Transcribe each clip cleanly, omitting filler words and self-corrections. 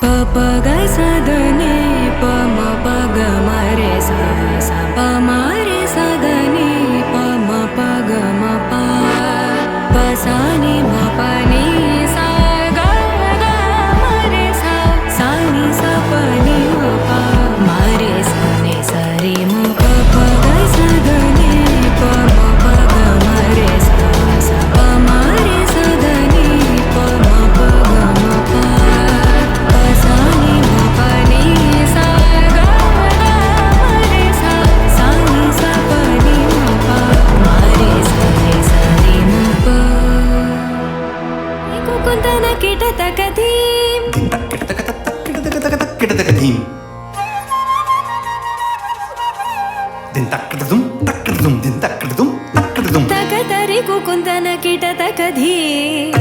प ग स द नि प म प ग म रे सा सा प म रे सा द नि प म प ग म प प सा नि म प नि सा ग ग म रे सा सा नि सा प नि म प म रे सा नि सा रे म प प ग स द नि प म प ग म रे सा सा प म रे सा द नि प म प ग म प प सा नि म प नि सा ग ग म रे सा सा नि सा प नि म प म रे सा रे म प कुकुंदन कीट तकधीम तकतरि कुकुंदन कीट तकधीम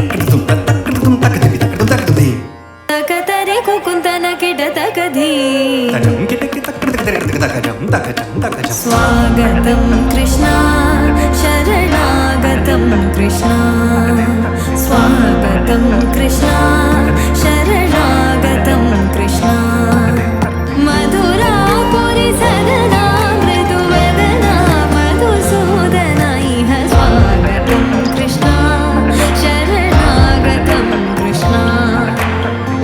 तकतरि कुकुंदन कीट तकधीम स्वागतं कृष्णा शरणागतं कृष्णा स्वागतं कृष्णा शरणागतं कृष्णा मधुरापुरि सदना मृदुवदना मधुसूदना इह स्वागतं कृष्णा शरणागतं कृष्णा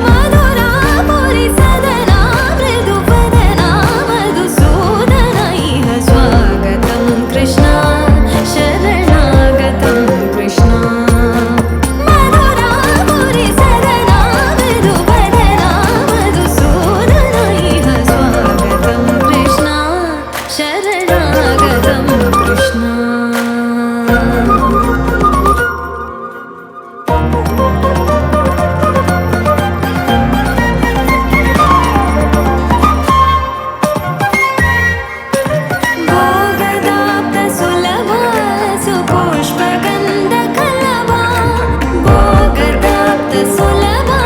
मधुरापुरि सदना मृदुवदना मधुसूदना इह स्वागतं कृष्णा शरणागतं कृष्णा मधुरापुरि सदना मृदुवदना मधुसूदना इह स्वागतं कृष्णा शरणागतं कृष्णा भोगदाप्तसुलभा सुपुष्पगन्धकलभा भोगदाप्तसुलभा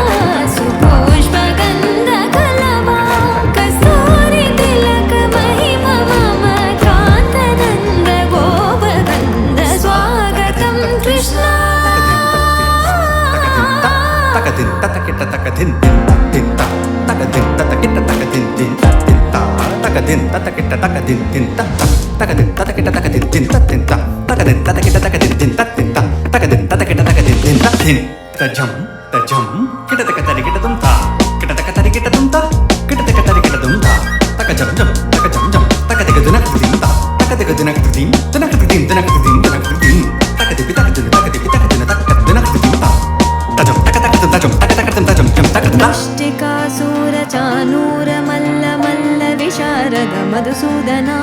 सुपुष्पगन्धकलभा कस्तूरितिलकमहिमा मम कान्तनन्द गोपगन्ध स्वागतं कृष्णा मुष्टिकासुरचानूरमल्लमल्लविशारद मधुसूदना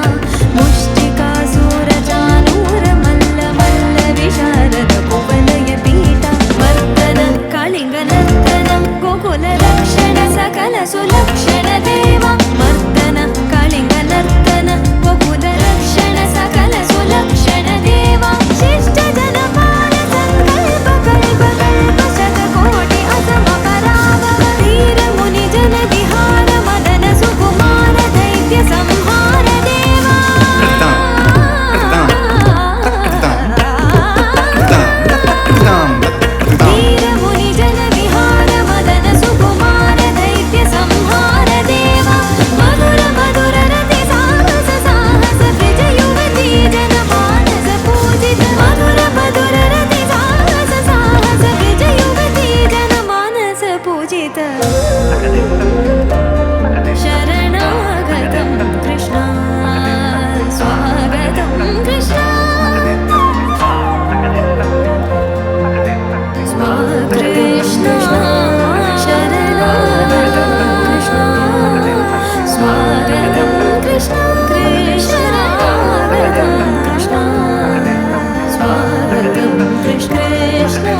मुष्टिकासुरचानूरमल्लमल्लविशारद कुवलयपीठा मर्दन कालिङ्गनर्तन गोकुलरक्षण सकल सुलक्षण देवा मर्दन कालिङ्गनर्तन गोकुलरक्षण सकल सुलक्षण देवा शिष्टजनपाल संकल्प कल्प कल्प शतकोटि असमपराभव धीर मुनि जन विहार मदन सुकुमार दैत्य संहार देवा धीर मुनि जन विहार मदन सुकुमार दैत्य संहार देवा मधुर मधुर रति साहस साहस ब्रज युवती जन मानस पूजित मधुर मधुर रति साहस साहस ब्रज युवती जन मानस पूजित शरणागतं कृष्णा स्वागतं कृष्णा कृष्णा शरणागतं कृष्णा स्वागतं कृष्णा शरणागतं कृष्णा स्वागतं कृष्ण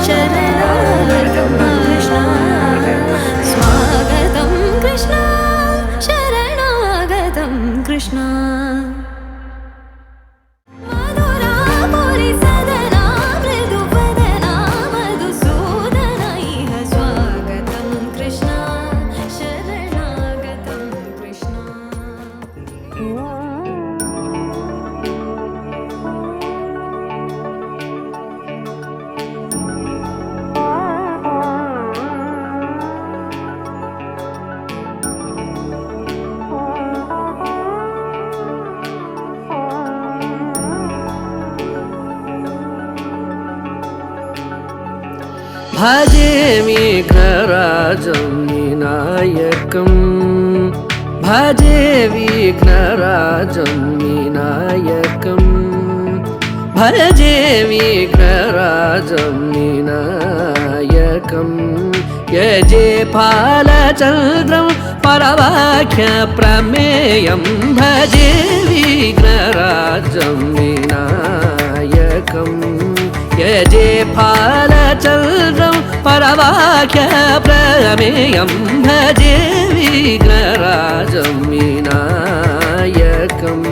शरणागतं कृष्णा स्वागतं कृष्णा शरण भजे विघ्नराजं विनायकं भजे विघ्नराजं विनायकं भजे विघ्नराजं विनायकं यजे फालचन्द्रं परवाक्यप्रमेयं भजे विघ्नराजं विनायकं यजे फालचन्द्रं परवाक्यप्रमेयं भजे विघ्नराजं विनायकम्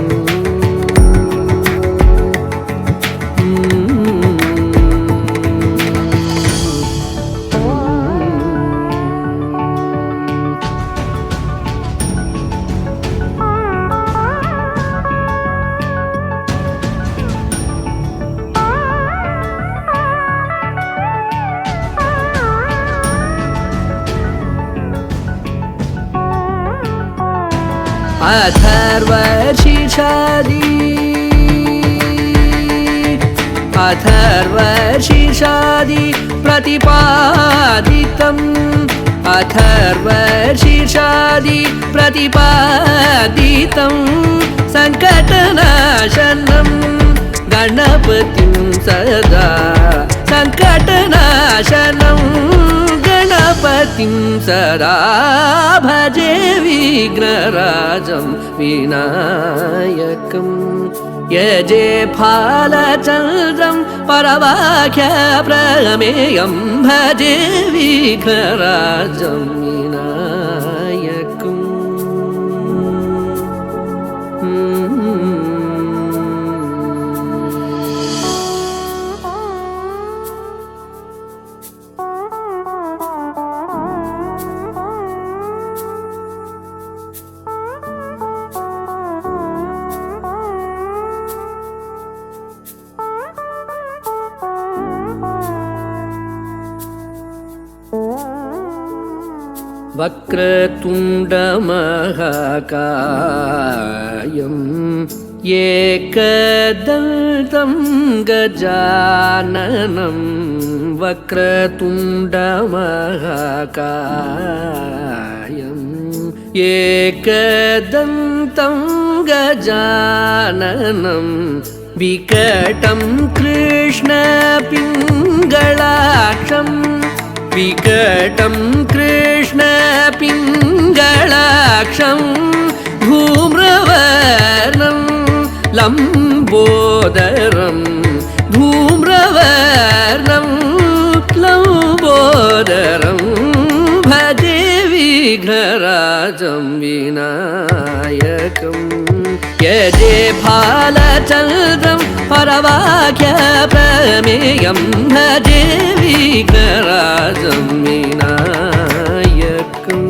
अथर्वशीर्षादि प्रतिपादितम् अथर्वशीर्षादि प्रतिपादितं सङ्कटनाशनं गणपतिं सदा सङ्कटनाशनं गणपतिं सदा भजे विघ्नराजं विनायकं यजे फालचन्द्रं परवाक्यप्रमेयं भजे विघ्नराजं विनायकम् वक्रतुण्डमहाकायं एकदन्तं गजाननं वक्रतुण्डमहाकायं एकदन्तं गजाननं विकटं कृष्णपिङ्गलाक्षं विकटं कृष्णपिङ्गलाक्षं धूम्रवर्णं लम्बोदरं धूम्रवर्णं लम्बोदरं भजे विघ्नराजं विनायकं यजे फालचन्द्रं परवाक्यप्रमेयं भजे विघ्नराजं विनायकम्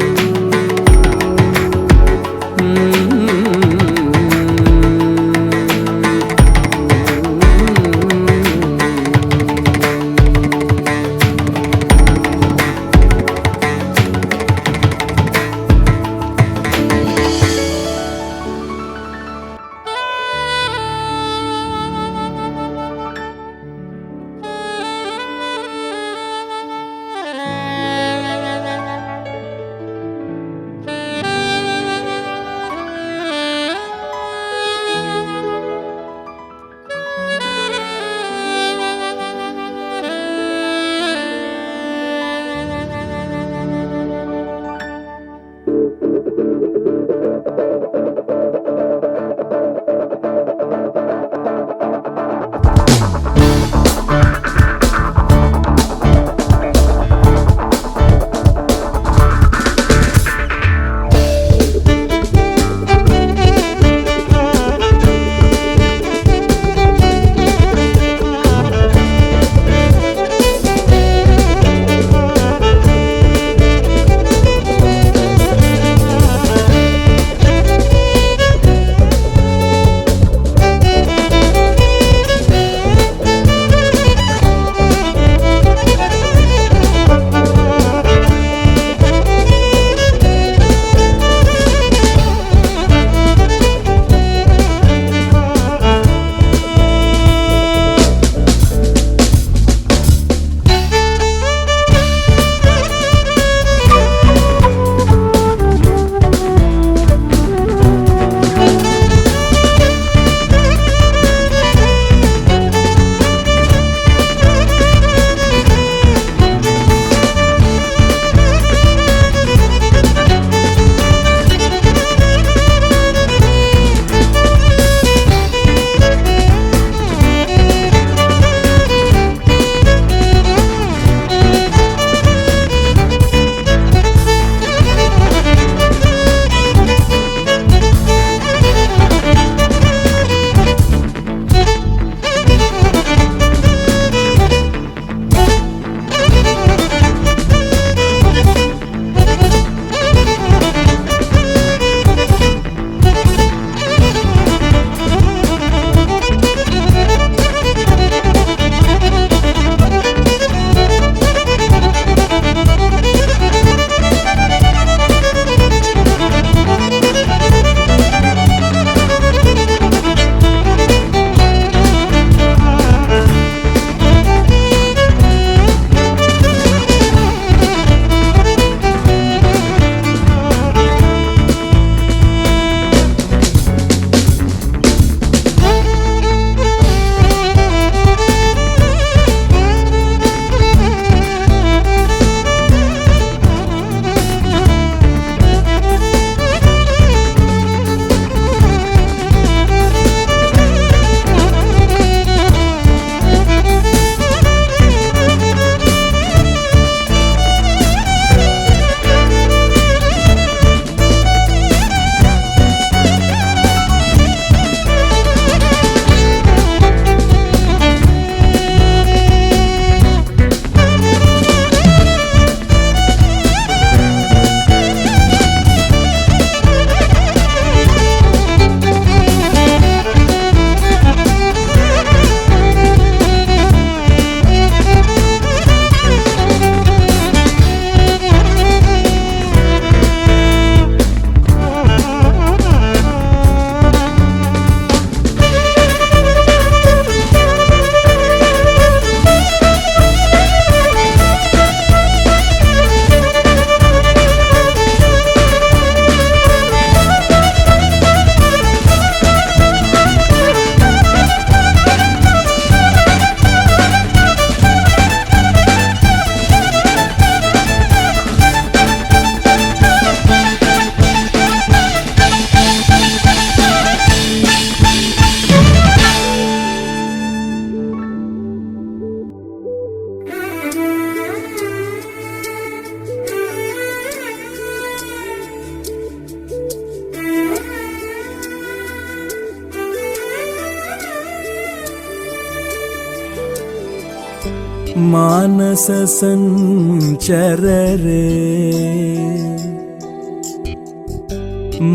मानस संचर रे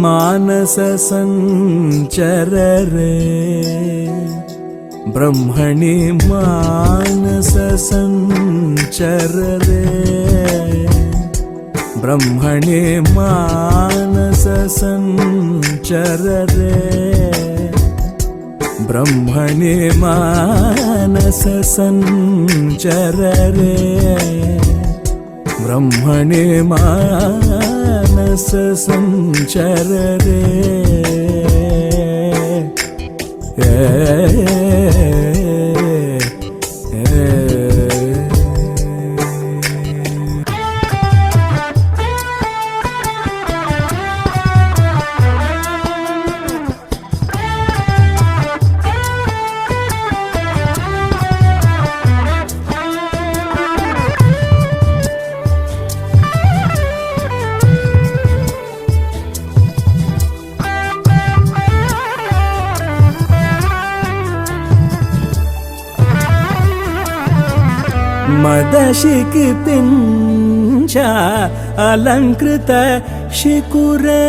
मानस संचर रे ब्रह्मणि मानस संचर रे ब्रह्मणि मानस संचर रे ब्रह्मणि मानस संचर रे ब्रह्मणि मानस संचर रे मदशिक पिंचा अलंकृत शिकुरे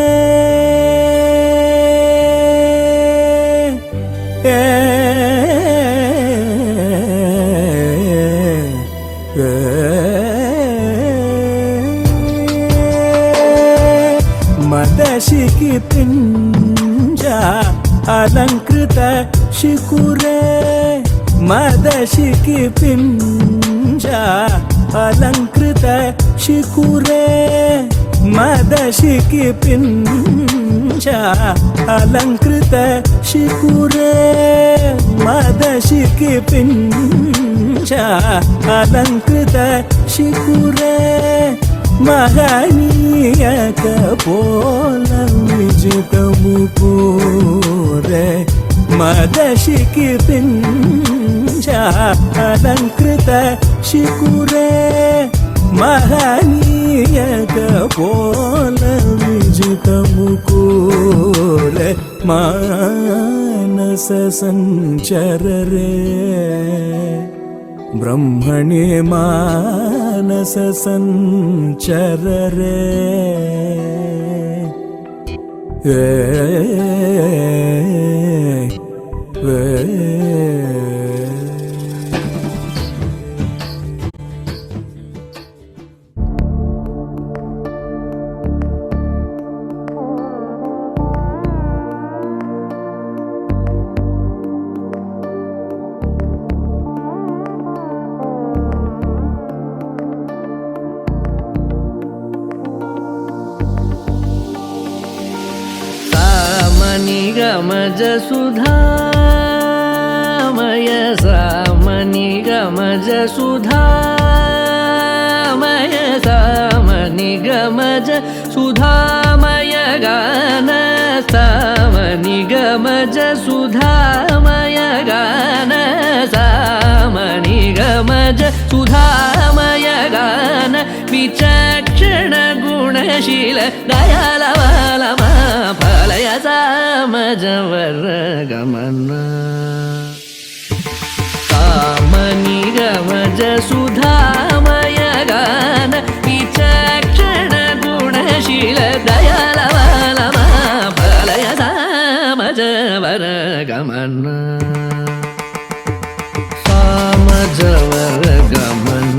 मदशिक पिंचा अलंकृत शिकुरे मदशिक पिंचा अलंकृत शिकुरे मदशिक पिंचा अलंकृत शिकुरे मदशिक पिंचा अलंकृत शिकुरे महनीय कपोल विजित मुकुरे मदशिक पिंचा अलंकृत शिकुरे महनीय कपोल विजित मुकुरे मानस संचर रे ब्रह्मणि मानस संचर रे गमज सुधामय सामनि गमज सुधामय सामनि गमज सुधामय गान सामनि गमज सुधामय गान सामनि गमज सुधामय गान विचक्षण गुणशील दयालवालमा फलय सामजवर गमन सामनि गमज सुधामय गान विचक्षण गुणशील दयालवालमा फलय सामजवर गमन सामजवर गमन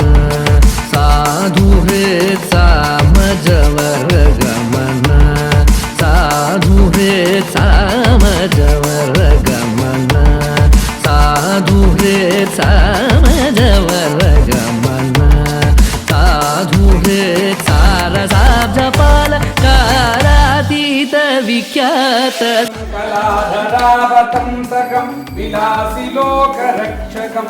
साधु रे सामजवर गमन साधु रे सामजवर गमन साधु रे सामजवर गमन साधु रे सारसाब्जपाल कारातीत विख्यात कलाधरावतंसकं विलासि लोकरक्षकं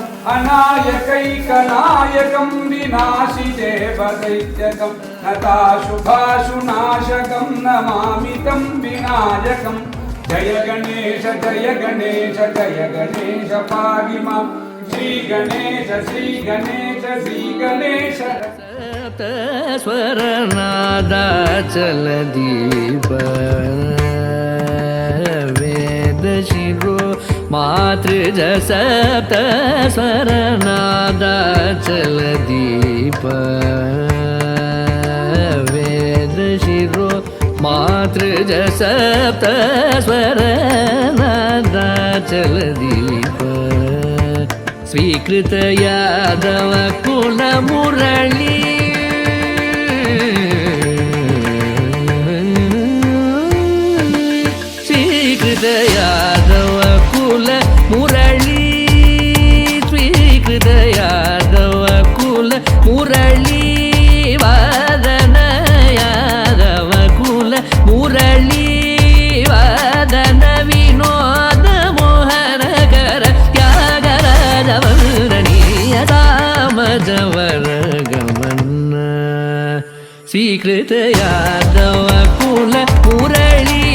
अनायकैकनायकं विनाशि देवदैत्यकं नताशुभाशुनाशकं नमामि तं विनायकं जय गणेश जय गणेश जय गणेश पाहि मां श्री गणेश श्री गणेश श्री गणेश स्वरनादाचल दीप वेद शिरो मातृज सप्त स्वरनादाचल दीप वेद शिरो मातृज सप्त स्वरनादाचल दीप स्वीकृत यादव कुल मुरली स्वीकृत यादव कुल मुरली स्वीकृत यादव कुल मुरली वादन यादव कुल मुरली वादन विनोद मोहन कर त्यागराज वंदनीय सामजवर गमन स्वीकृत यादव कुल मुरली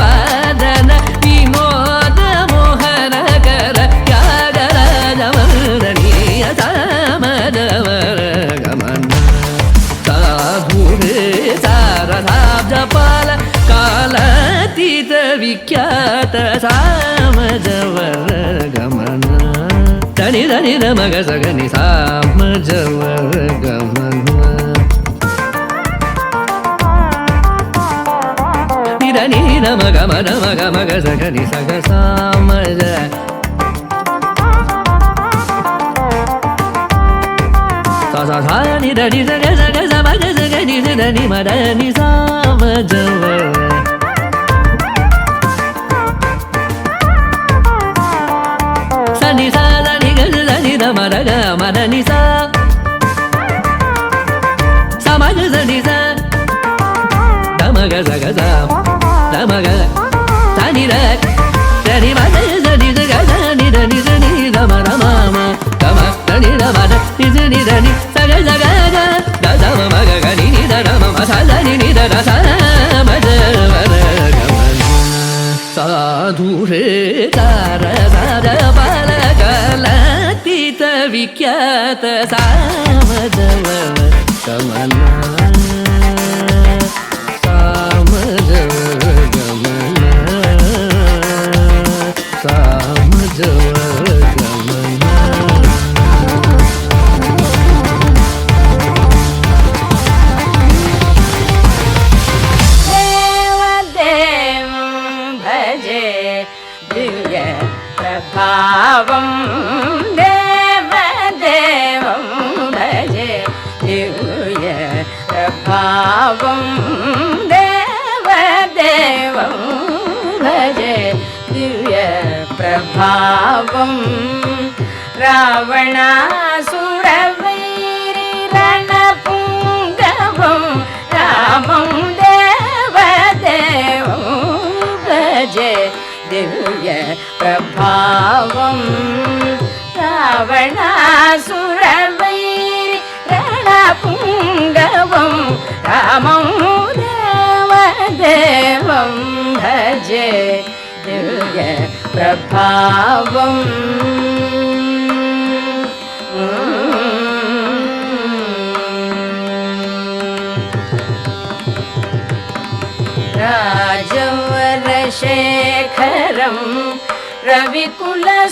वादन विनोद मोहन कर त्यागराज वंदनीय सामजवर गमन साधु रे सारसाब्ज पाल कालातीत विख्यात सामजवर गमन धनि धनि मग सगनि सामजवर गमन नि नम गम नम गम ग सगनि सग सामज सा सा सा नि ध नि सग सग सम ग सग नि ध नि म ध नि सामजवर स नि सा ध नि ग ध नि ध म ध ग म ध नि सा स म ग स नि सा ध म ग स ग सा Dama ga, tani da, tani ma da, tani da ga, tani da ni da ni da ma da ma ma, dama tani da ma da, ni da ni da ni, sa ga ga ga, da da ma ma ga ga ni da da ma ma sa da ni da da sa ma da ma da ga ma. Sadhu re tara sa da pa la ga la ti ta vikyata sa ma da ma ka ma na. प्रभावं देवदेवं भजे दिव्य प्रभावं देवदेवं भजे दिव्य प्रभावं रावणासुरवैरिरणपुङ्गवं रामं देवदेवं भजे दिव्य प्रभावं रावणासुरवैरिरणपुङ्गवं रामं देवदेवं भजे दिव्य प्रभावं राजवरशेखरं रविकुलसुधाकरं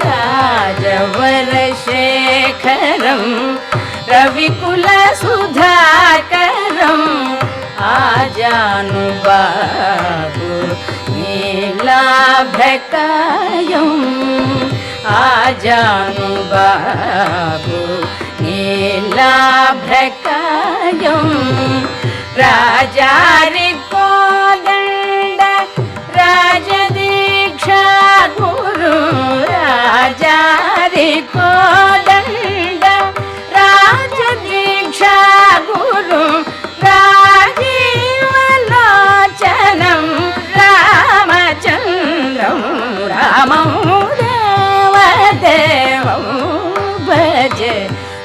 राजवरशेखरं रविकुलसुधाकरम् आजानुबाहु नीलाभ्रकायम् आजानुबाहु नीलाभ्रकायम् राजारिकोदण्ड राजदीक्षा गुरु राजारिकोदण्ड राजदीक्षा गुरु राजीवलोचनं रामचन्द्रं रामं देवदेवं भजे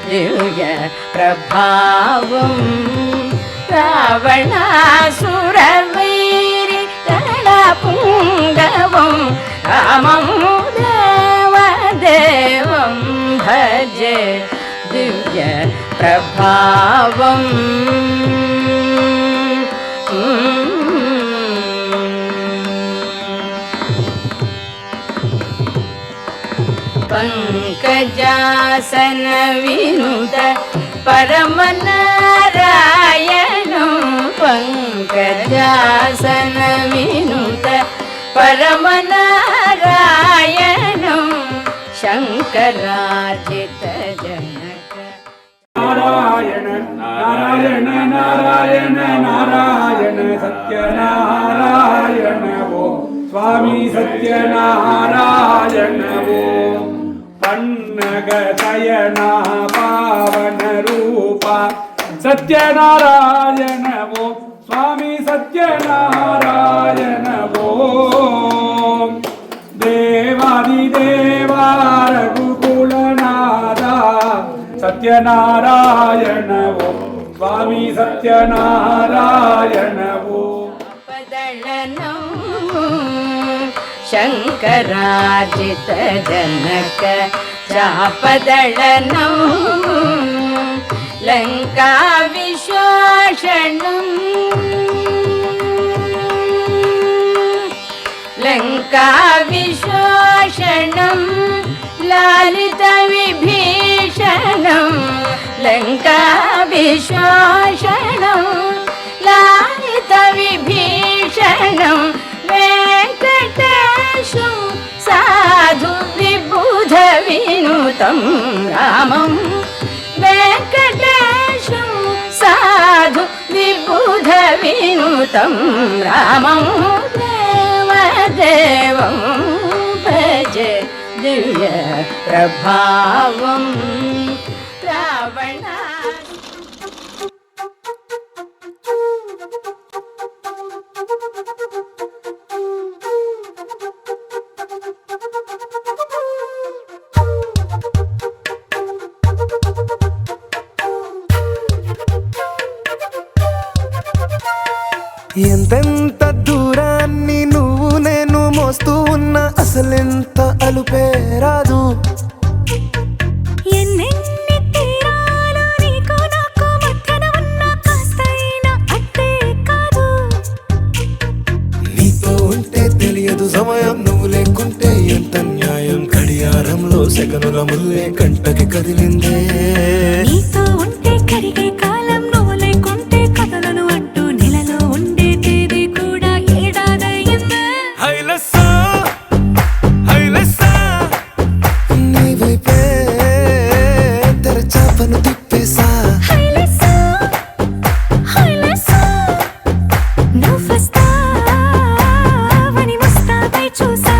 दिव्य प्रभावं रावणासुरवैरिरणपुङ्गवं रामं देवदेवं भजे दिव्य प्रभावं పంకజాసన వినుత పరమనారాయణం పంకజాసన వినుత పరమనారాయణం శంకరార్జిత జనక నారాయణ నారాయణ నారాయణ నారాయణ సత్యనారాయణ ఓ స్వామి సత్యనారాయణ ఓ పన్నగ శయన పావన రూప సత్యనారాయణ ఓ స్వామి సత్యనారాయణ ఓ దేవాది దేవా రఘుకులనాథ సత్యనారాయణ ఓ స్వామి సత్యనారాయణ ఓ పదళనం శంకరార్జిత జనక చాపదళనం లంకా విశ్వాషణం లంకా విశ్వాషణం లాలిత విభీషణం లంకా విశ్వాషణం లాలిత విభీషణం వెంకటేశం సాధు విబుధ వినుతం రామం వెంకటేశం సాధు విబుధ వినుతం రామం దేవదేవం భజ దివ్య ప్రభావం రావణ ఎంతెంత దూరాన్ని నువ్వు నేను మోస్తూ ఉన్నా అసలెంత అలుపే రాదు. ఎన్నెన్ని తీరాలు నీకు నాకు మధ్యన ఉన్న కాస్తైనా అట్టే కాదు. నీతో ఉంటే తెలియదు సమయం, నువ్వు లేకుంటే ఎంత న్యాయం. గడియారంలో సెకనుల ముల్లే కంటకి కదిలిందే. నీతో ఉంటే కరిగే కాలం, నువ్వు లేకుంటే కథలను అంటూ నెలలో ఉండే తేదీ కూడా ఏడాదయ్యిందే. హైలెస్సా హైలెస్సా నీ వైపే తెరచాపను తిప్పేసా. హైలెస్సా హైలెస్సా నువ్వు వస్తావని ముస్తాబై చూసా.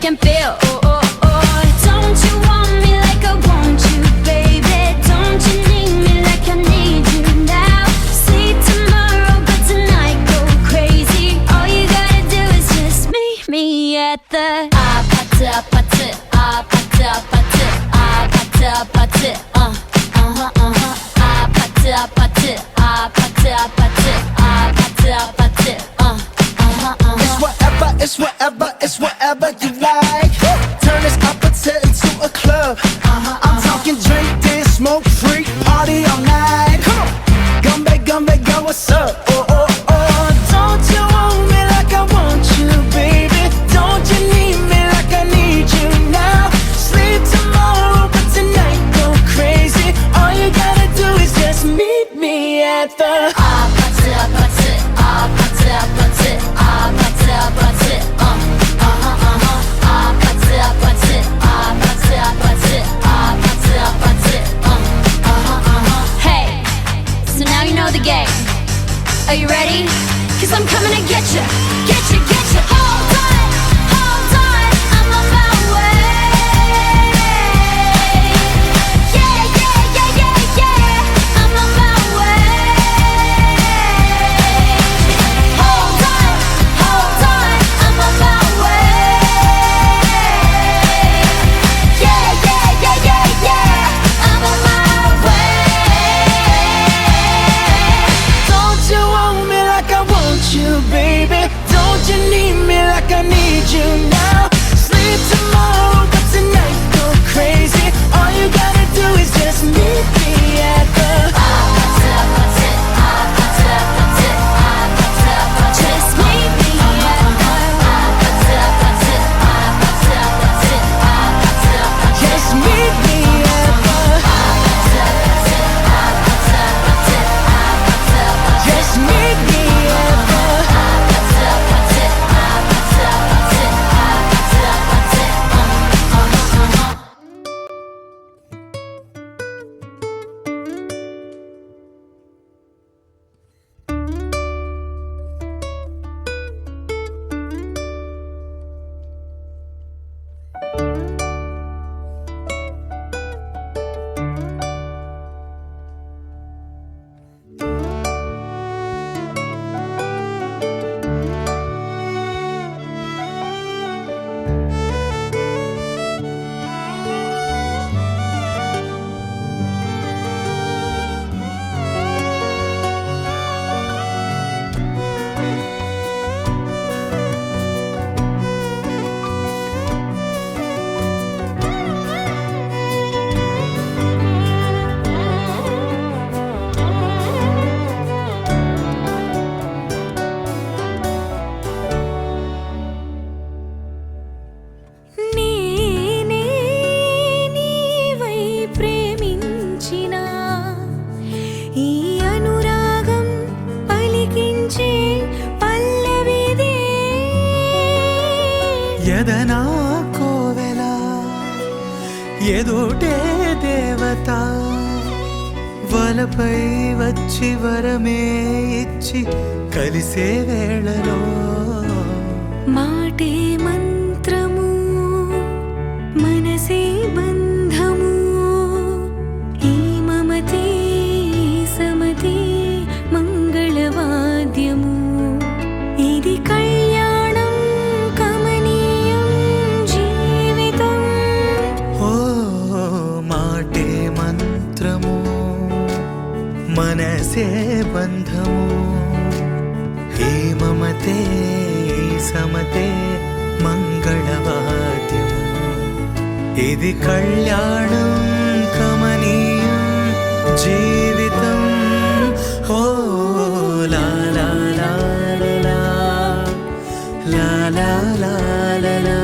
can feel. Oh, oh, oh. Don't you want me like I want you, baby? Don't you need me like I need you now? See tomorrow, but tonight go crazy. All you gotta do is just meet me at the party, party, party, party, party, party, party, party, party, It's whatever, it's whatever you like. Turn this opposite into a club. I'm talking drink, dance, smoke, freak, party all night. Come on, gumbe, girl, what's up? Oh, oh, oh. Don't you want me like I want you, baby? Don't you need me like I need you now? Sleep tomorrow, but tonight go crazy. All you gotta do is just meet me at the party, party, party, party, party, Hey, so now you know the game. Are you ready? 'Cause I'm coming to get you, get you, get you. Hold on, I'm on my way. Yeah, yeah, yeah, yeah, yeah, I'm on my way. Hold on, I'm on my way. Yeah, yeah, yeah, yeah, yeah, I'm on my way. Don't you want me like I want you, baby? Don't you need me like I need you now? Sleep tomorrow, but tonight go crazy. All you gotta do is just meet me at the Just meet me at just meet me at the just meet me at the నేనే నీవై ప్రేమించిన ఈ అనురాగం పలికించే పల్లవిదే ఎదనా కోవెల ఎదుటే దేవత వలపై వచ్చి వరమే ఇచ్చి కలిసే వేళలో మాటే మంత్రము మనసే బంధము ఈ మమతే సమతే మంగళవాద్యము ఇది కళ్యాణం కమనీయం జీవితం ఓ మాటే మంత్రము మనసే బంధము ఈ మమతే సమతే మంగళవాద్యం ఇది కళ్యాణం కమనీయం జీవితం ఓ లా లా లా లా లా లా లా లా లా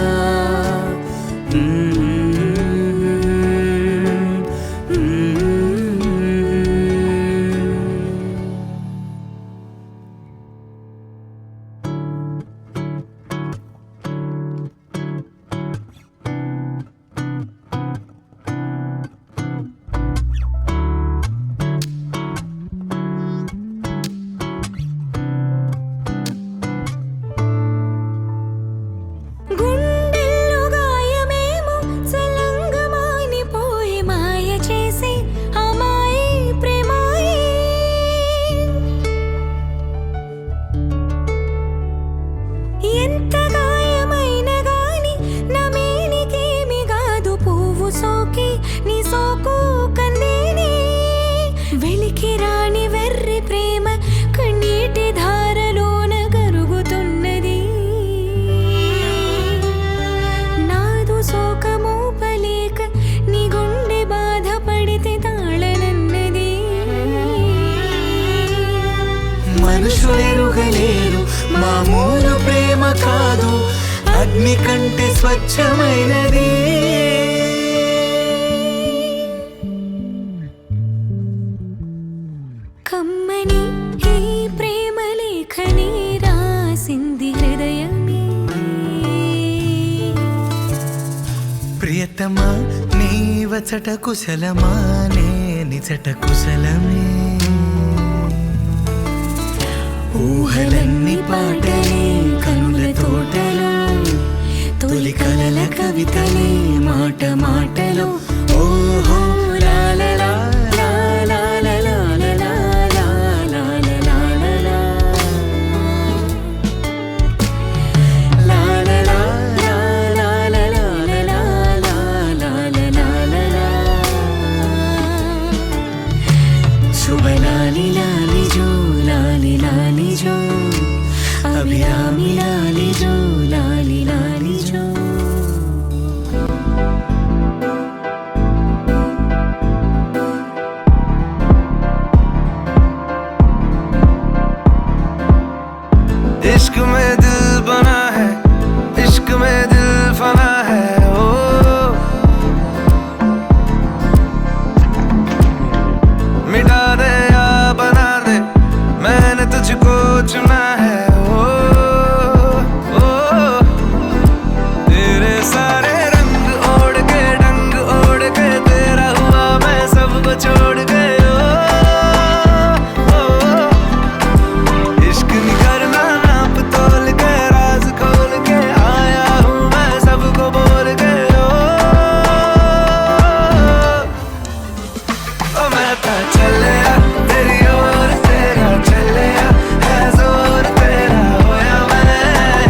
ఎంత గాయమైన గాని నా మేనికేమి కాదు పువ్వు సోకి నీ సోకు కందేనే వెలికి రాని వెర్రి ప్రేమ కన్నీటి ధారలోన కరుగుతున్నది నాదు సోకమోపలేక నీ గుండె బాధపడితే తాళనన్నది మనుషులెరుగలేరు మామూలు ప్రేమ కాదు అగ్ని కంటే స్వచ్ఛమైనది కమ్మని ఈ ప్రేమ లేఖని రాసింది హృదయమే ప్రియతమా నీ వచట కుశలమా నే నిచట కుశలమే ఊహలన్నీ పాటలే కనుల తోటలో తొలి కలల కవితలే మాట మాటలో ఓహో లాలలా లాలలా లాలలా లాలలా లాలలా లాలలా శుభ లాలి లాలి జో లాలి లాలి జో అభిరామి లాలి జో లాలి లాలి జో इश्क में दिल बना है इश्क में दिल फना है ओ मिटा दे या बना दे मैंने तुझको चुना है ओ तेरे सारे रंग ओढ़ के डंग ओढ़ के तेरा हुआ मैं सबको छोड़ के इश्क नहीं करना नाप तोल के राज खोल के आया हूँ मैं सबको बोल के ओ मैं तो चलिया तेरी ओर तेरा चलिया है जोर तेरा होया मैं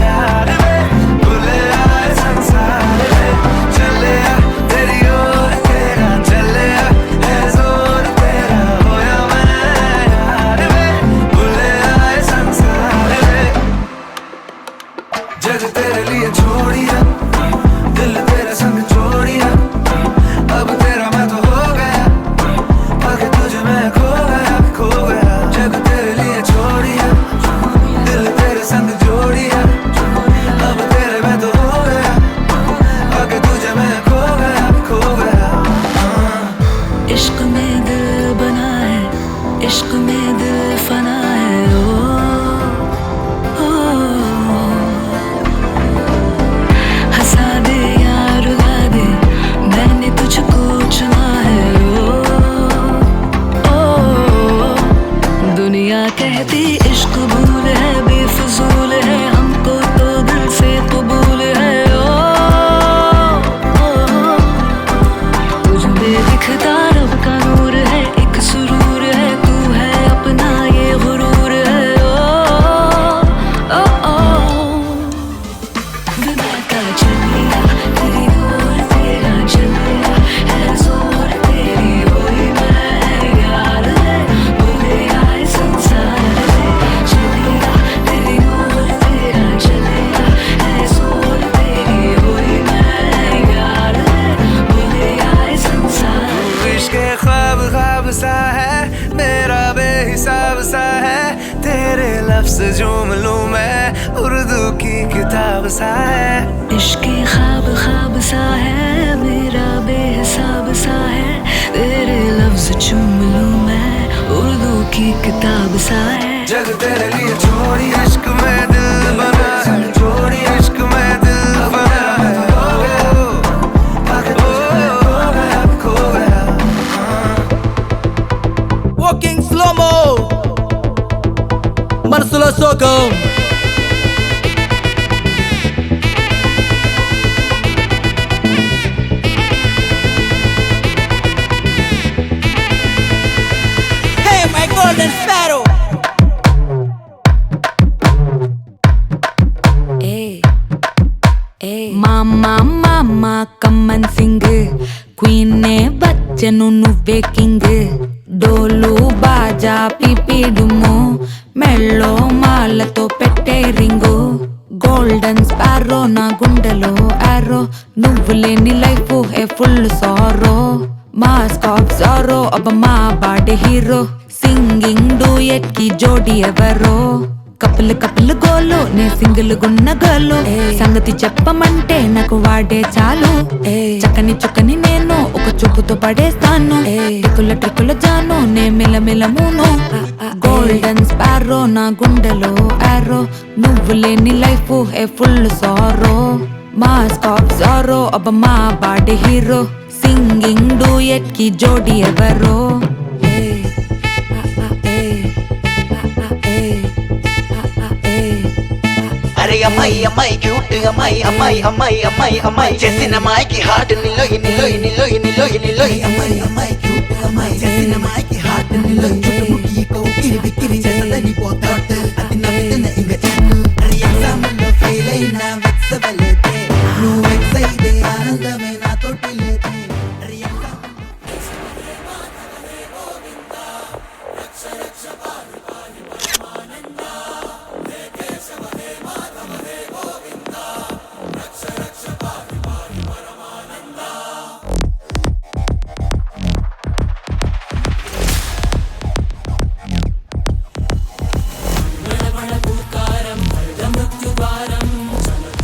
यार में भूले आए संसार में चलिया तेरी ओर तेरा चलिया है जोर तेरा होया मैं यार में भूले आए संसार में जग तेरे लिए छोड़िया दिल तेरे संग छोड़िया अब तेरा मैं तो हो गया आगे तुझे मैं खो गया जग तेरे लिए छोड़िया दिल तेरे संग जोड़िया अब तेरे मैं तो हो गया आगे तुझे मैं खो गया इश्क में दिल बना है इश्क में दिल फना है ओ हंसा दे या रुला दे मैंने तुझको चुना है ओ दुनिया कहती इश्क भूल है बेफजूल है हमको तो दिल से कबूल है तुझ में दिखता रब का नूर है एक सुरूर है तू है अपना ये गुरूर है विदा का चलिया तेरी ओर तेरा चलिया है जोर तेरी हुई मैं यार है भूले आए संसार में चलिया तेरी ओर तेरा चलिया है जोर तेरी हुई मैं यार है भूले आए संसार इश्क ख्वाब ख्वाब सा है मेरा बेहिसाब सा है तेरे लफ्ज झूम लूं मैं उर्दू की किताब सा है इश्क ख्वाब ख्वाब सा है मेरा बेहिसाब सा है तेरे लफ्ज चूम लूं मैं उर्दू की किताब सा है जग तेरे लिए छोड़ी इश्क में दिल बना है छोड़ी इश्क में दिल बना है खो गया Walking slow-mo Marcelo Soco Hey my golden sparrow మామా మామా కమ్మన్ సింగ్ క్వీనే బచ్చను నువ్వే కింగ్ డోలు బాజా పిపిడుము మెళ్ళో మాలతో పెట్టే రింగు గోల్డెన్ స్పారో నా గుండెలో ఆరో నువ్వు లేని life A full sorrow mask of sorrow అబ్బ మా బాడీ హీరో సింగింగ్ డూయట్ కి జోడి ఎవరో కపుల్ కపుల్ గోలు నే సింగిల్ గున్న గోలు సంగతి చెప్పమంటే నాకు వాడే చాలు చక్కని చుక్కని నేను ఒక చూపుతో పడేస్తాను ట్రిక్కుల ట్రిక్కుల జాను నే మిలమిల మూను గోల్డెన్ స్పారో నా గుండెలో ఆరో నువ్వు లేని life A full sorrow mask of sorrow అబ్బ మా బాడీ హీరో సింగింగ్ డూయట్ కి జోడి ఎవరో అరే అమ్మాయి అమ్మాయి క్యూట్ అమ్మాయి అమ్మాయి అమ్మాయి అమ్మాయి అమ్మాయి చేసిన అమ్మాయికి హార్ట్ నిలోయి నిలోయి నిలోయి నిలోయి నిలోయి అమ్మాయి అమ్మాయి క్యూట్ అమ్మాయి చేసిన అమ్మాయికి హార్ట్ నిలోయి చుట్టుముట్టి కోకిరి బిక్కిరి చేసదని పోతాడు అది నవ్వుతున్న ఇంక చెట్టు అరే ఎగ్జామ్ లో ఫెయిల్ అయినా వెక్సవలేదే నువ్వు వెక్స్ అయితే ఆనందమే నాతోటి లేదే అరే ఎగ్జామ్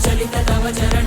చలిత తవ చరణ